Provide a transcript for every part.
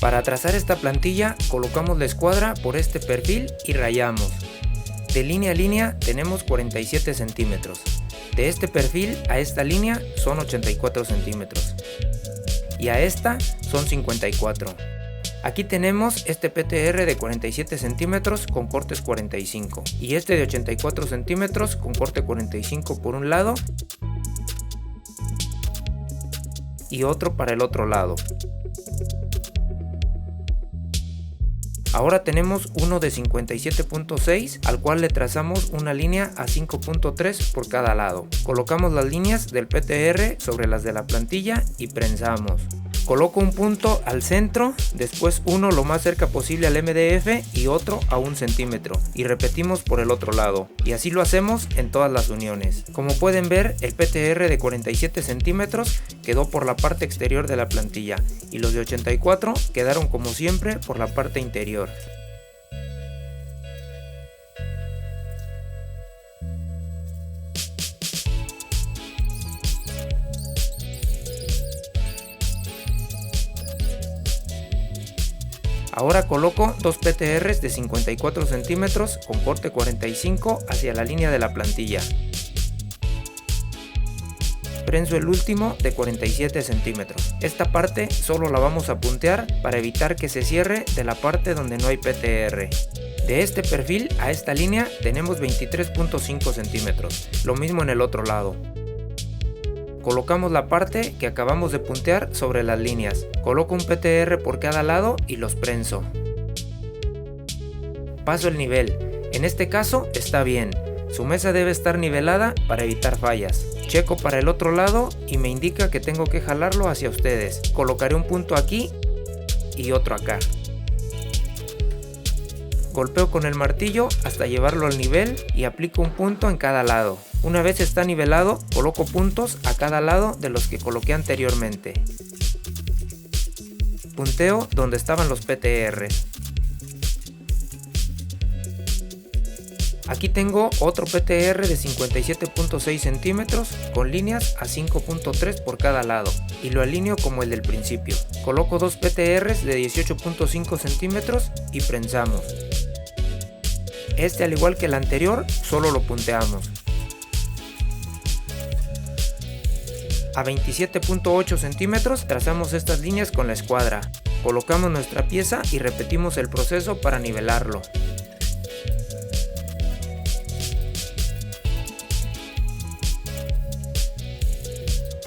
Para trazar esta plantilla colocamos la escuadra por este perfil y rayamos. De línea a línea tenemos 47 centímetros. De este perfil a esta línea son 84 centímetros. Y a esta son 54. Aquí tenemos este PTR de 47 centímetros con cortes 45 y este de 84 centímetros con corte 45 por un lado y otro para el otro lado. Ahora tenemos uno de 57.6 al cual le trazamos una línea a 5.3 por cada lado. Colocamos las líneas del PTR sobre las de la plantilla y prensamos. Coloco un punto al centro, después uno lo más cerca posible al MDF y otro a 1 centímetro y repetimos por el otro lado y así lo hacemos en todas las uniones. Como pueden ver, el PTR de 47 centímetros quedó por la parte exterior de la plantilla y los de 84 quedaron como siempre por la parte interior. Ahora coloco dos PTRs de 54 centímetros con corte 45 hacia la línea de la plantilla. Prenso el último de 47 centímetros. Esta parte solo la vamos a puntear para evitar que se cierre de la parte donde no hay PTR. De este perfil a esta línea tenemos 23.5 centímetros, lo mismo en el otro lado. Colocamos la parte que acabamos de puntear sobre las líneas. Coloco un PTR por cada lado y los prenso. Paso el nivel. En este caso está bien. Su mesa debe estar nivelada para evitar fallas. Checo para el otro lado y me indica que tengo que jalarlo hacia ustedes. Colocaré un punto aquí y otro acá. Golpeo con el martillo hasta llevarlo al nivel y aplico un punto en cada lado. Una vez está nivelado, coloco puntos a cada lado de los que coloqué anteriormente. Punteo donde estaban los PTR. Aquí tengo otro PTR de 57.6 centímetros con líneas a 5.3 por cada lado y lo alineo como el del principio. Coloco dos PTRs de 18.5 centímetros y prensamos. Este, al igual que el anterior, solo lo punteamos. A 27.8 centímetros trazamos estas líneas con la escuadra. Colocamos nuestra pieza y repetimos el proceso para nivelarlo.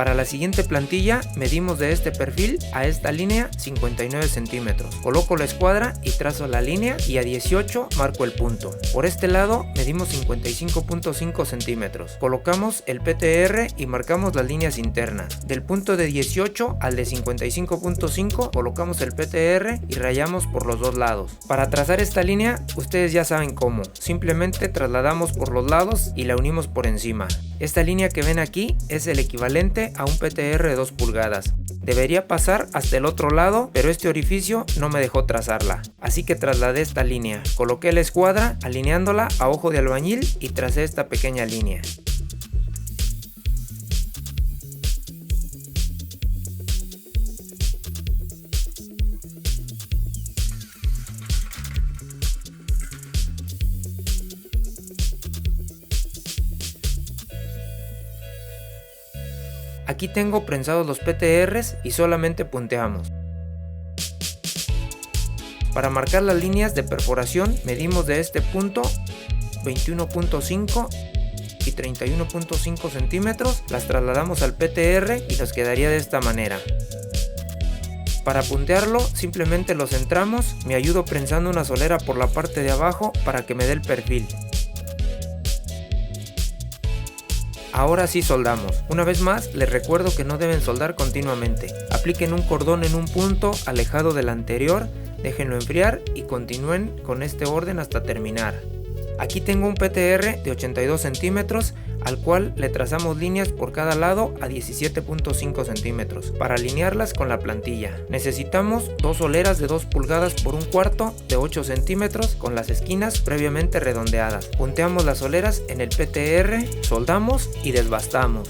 Para la siguiente plantilla medimos de este perfil a esta línea 59 centímetros. Coloco la escuadra y trazo la línea y a 18 marco el punto. Por este lado medimos 55.5 centímetros. Colocamos el PTR y marcamos las líneas internas. Del punto de 18 al de 55.5 colocamos el PTR y rayamos por los dos lados. Para trazar esta línea ustedes ya saben cómo. Simplemente trasladamos por los lados y la unimos por encima. Esta línea que ven aquí es el equivalente a un PTR de 2 pulgadas. Debería pasar hasta el otro lado, pero este orificio no me dejó trazarla. Así que trasladé esta línea. Coloqué la escuadra alineándola a ojo de albañil y tracé esta pequeña línea. Aquí tengo prensados los PTRs y solamente punteamos. Para marcar las líneas de perforación medimos de este punto 21.5 y 31.5 centímetros, las trasladamos al PTR y nos quedaría de esta manera. Para puntearlo simplemente lo centramos, me ayudo prensando una solera por la parte de abajo para que me dé el perfil. Ahora sí soldamos. Una vez más les recuerdo que no deben soldar continuamente. Apliquen un cordón en un punto alejado del anterior, déjenlo enfriar y continúen con este orden hasta terminar. Aquí tengo un PTR de 82 centímetros al cual le trazamos líneas por cada lado a 17.5 centímetros para alinearlas con la plantilla. Necesitamos dos soleras de 2 pulgadas por un cuarto de 8 centímetros con las esquinas previamente redondeadas. Punteamos las soleras en el PTR, soldamos y desbastamos.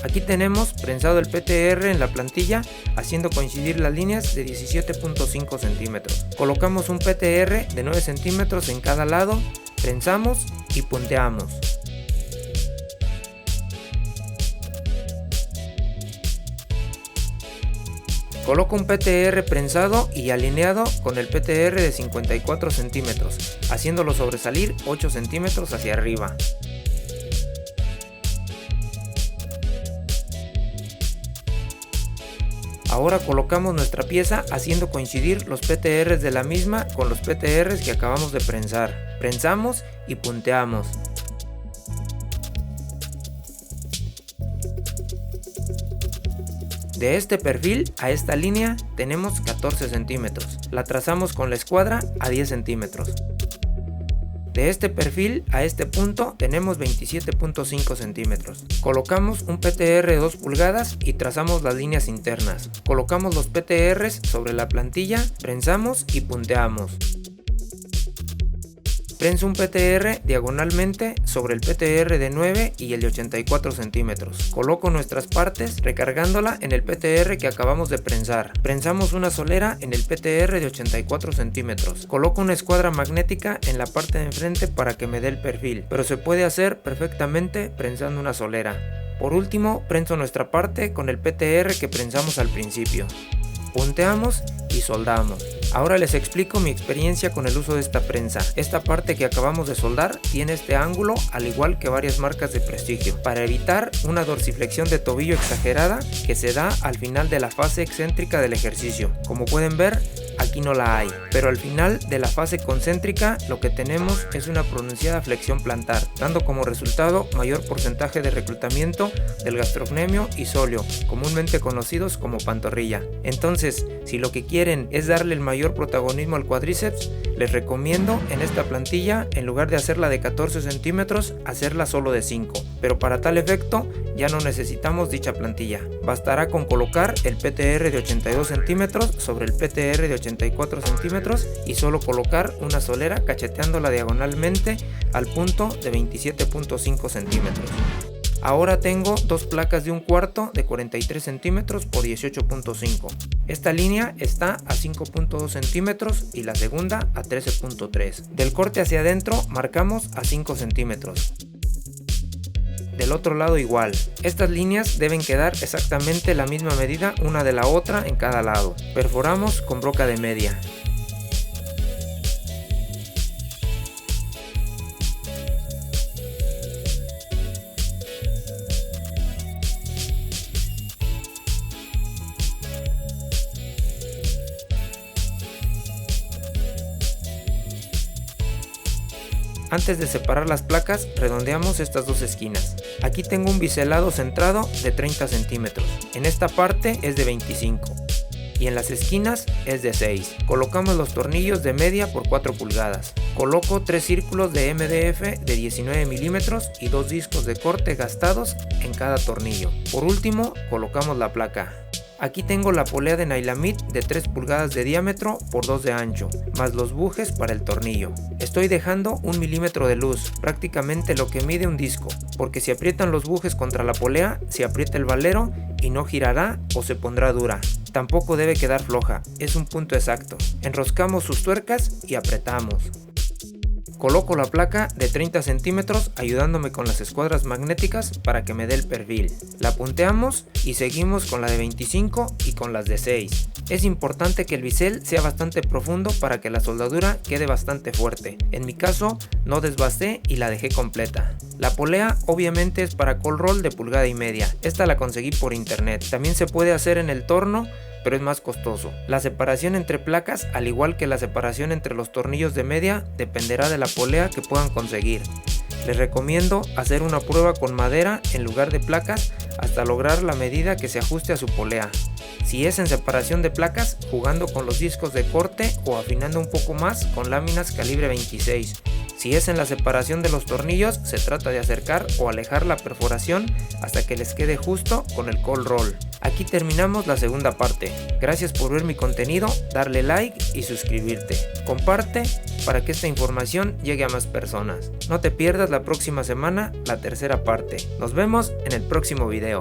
Aquí tenemos prensado el PTR en la plantilla, haciendo coincidir las líneas de 17.5 centímetros. Colocamos un PTR de 9 centímetros en cada lado, prensamos y punteamos. Coloco un PTR prensado y alineado con el PTR de 54 centímetros, haciéndolo sobresalir 8 centímetros hacia arriba. Ahora colocamos nuestra pieza haciendo coincidir los PTRs de la misma con los PTRs que acabamos de prensar. Prensamos y punteamos. De este perfil a esta línea tenemos 14 centímetros. La trazamos con la escuadra a 10 centímetros. De este perfil a este punto tenemos 27.5 centímetros. Colocamos un PTR de 2 pulgadas y trazamos las líneas internas. Colocamos los PTRs sobre la plantilla, prensamos y punteamos. Prenso un PTR diagonalmente sobre el PTR de 9 y el de 84 centímetros. Coloco nuestras partes recargándola en el PTR que acabamos de prensar. Prensamos una solera en el PTR de 84 centímetros. Coloco una escuadra magnética en la parte de enfrente para que me dé el perfil, pero se puede hacer perfectamente prensando una solera. Por último, prenso nuestra parte con el PTR que prensamos al principio. Punteamos y soldamos. Ahora les explico mi experiencia con el uso de esta prensa. Esta parte que acabamos de soldar tiene este ángulo al igual que varias marcas de prestigio, para evitar una dorsiflexión de tobillo exagerada que se da al final de la fase excéntrica del ejercicio. Como pueden ver, aquí no la hay, pero al final de la fase concéntrica lo que tenemos es una pronunciada flexión plantar, dando como resultado mayor porcentaje de reclutamiento del gastrocnemio y sóleo, comúnmente conocidos como pantorrilla. Entonces, si lo que quieren es darle el mayor protagonismo al cuádriceps, les recomiendo en esta plantilla, en lugar de hacerla de 14 centímetros, hacerla solo de 5, pero para tal efecto ya no necesitamos dicha plantilla. Bastará con colocar el PTR de 82 centímetros sobre el PTR de 84 centímetros y solo colocar una solera cacheteándola diagonalmente al punto de 27.5 centímetros. Ahora tengo dos placas de 1/4 de 43 centímetros por 18.5. Esta línea está a 5.2 centímetros y la segunda a 13.3. Del corte hacia adentro marcamos a 5 centímetros. Del otro lado igual. Estas líneas deben quedar exactamente la misma medida una de la otra en cada lado. Perforamos con broca de media. Antes de separar las placas, redondeamos estas dos esquinas. Aquí tengo un biselado centrado de 30 centímetros. En esta parte es de 25. Y en las esquinas es de 6. Colocamos los tornillos de media por 4 pulgadas. Coloco 3 círculos de MDF de 19 milímetros y 2 discos de corte gastados en cada tornillo. Por último, colocamos la placa. Aquí tengo la polea de Nylamit de 3 pulgadas de diámetro por 2 de ancho, más los bujes para el tornillo. Estoy dejando 1 milímetro de luz, prácticamente lo que mide un disco, porque si aprietan los bujes contra la polea, se aprieta el valero y no girará o se pondrá dura. Tampoco debe quedar floja, es un punto exacto. Enroscamos sus tuercas y apretamos. Coloco la placa de 30 centímetros ayudándome con las escuadras magnéticas para que me dé el perfil. La punteamos y seguimos con la de 25 y con las de 6. Es importante que el bisel sea bastante profundo para que la soldadura quede bastante fuerte. En mi caso no desbasté y la dejé completa. La polea obviamente es para cold roll de 1,5 pulgadas. Esta la conseguí por internet. También se puede hacer en el torno, pero es más costoso. La separación entre placas, al igual que la separación entre los tornillos de media, dependerá de la polea que puedan conseguir. Les recomiendo hacer una prueba con madera en lugar de placas hasta lograr la medida que se ajuste a su polea. Si es en separación de placas, jugando con los discos de corte o afinando un poco más con láminas calibre 26. Si es en la separación de los tornillos, se trata de acercar o alejar la perforación hasta que les quede justo con el cold roll. Aquí terminamos la segunda parte. Gracias por ver mi contenido, darle like y suscribirte. Comparte para que esta información llegue a más personas. No te pierdas la próxima semana la tercera parte. Nos vemos en el próximo video.